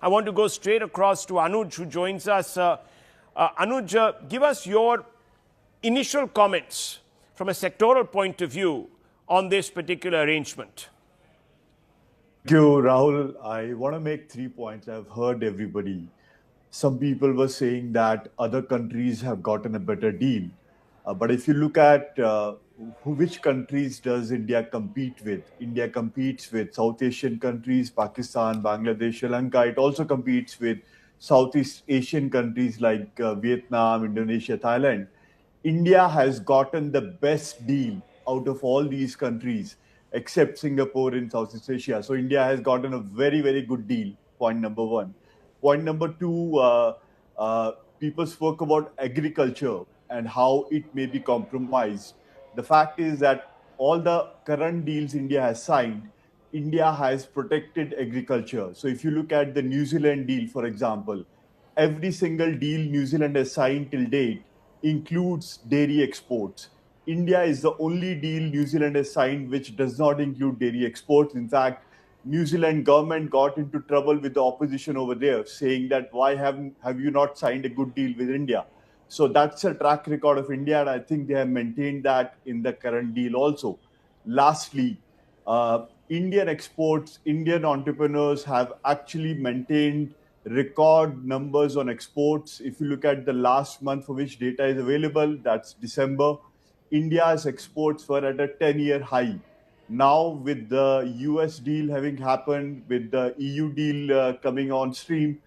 I want to go straight across to Anuj, who joins us. Anuj, give us your initial comments from a sectoral point of view on this particular arrangement. Thank you, Rahul. I want to make 3 points. I've heard everybody. Some people were saying that other countries have gotten a better deal. But if you look at which countries does India compete with, India competes with South Asian countries, Pakistan, Bangladesh, Sri Lanka. It also competes with Southeast Asian countries like Vietnam, Indonesia, Thailand. India has gotten the best deal out of all these countries except Singapore in Southeast Asia. So India has gotten a very, very good deal, point number one. Point number two, people spoke about agriculture and how it may be compromised. The fact is that all the current deals India has signed, India has protected agriculture. So if you look at the New Zealand deal, for example, every single deal New Zealand has signed till date includes dairy exports. India is the only deal New Zealand has signed which does not include dairy exports. In fact, New Zealand government got into trouble with the opposition over there, saying that why have you not signed a good deal with India? So that's a track record of India, and I think they have maintained that in the current deal also. Lastly, Indian exports, Indian entrepreneurs have actually maintained record numbers on exports. If you look at the last month for which data is available, that's December, India's exports were at a 10-year high. Now, with the US deal having happened, with the EU deal coming on stream,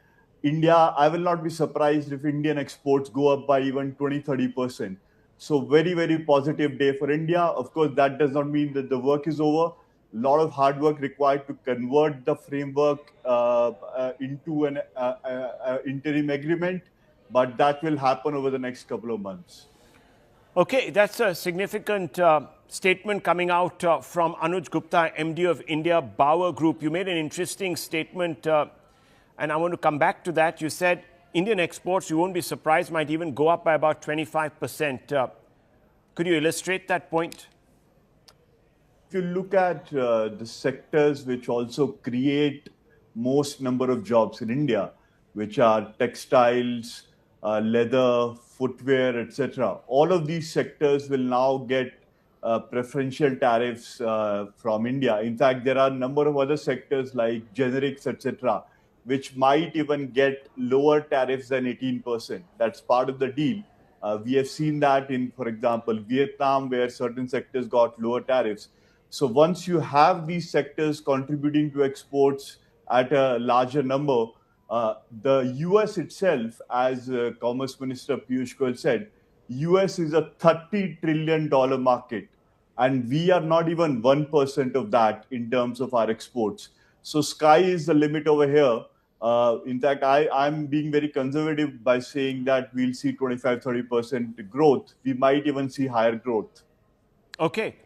India, I will not be surprised if Indian exports go up by even 20-30%. So very, very positive day for India. Of course, that does not mean that the work is over. A lot of hard work required to convert the framework into an interim agreement, but that will happen over the next couple of months. Okay, that's a significant statement coming out from Anuj Gupta, MD of India Bauer Group. You made an interesting statement, and I want to come back to that. You said Indian exports, you won't be surprised, might even go up by about 25%. Could you illustrate that point? If you look at the sectors which also create most number of jobs in India, which are textiles, leather, footwear, etc., all of these sectors will now get preferential tariffs from India. In fact, there are a number of other sectors like generics, etc., which might even get lower tariffs than 18%. That's part of the deal. We have seen that in, for example, Vietnam, where certain sectors got lower tariffs. So once you have these sectors contributing to exports at a larger number, the US itself, as Commerce Minister Piyush Goyal said, US is a $30 trillion market, and we are not even 1% of that in terms of our exports. So sky is the limit over here. In fact, I'm being very conservative by saying that we'll see 25-30% growth. We might even see higher growth. Okay.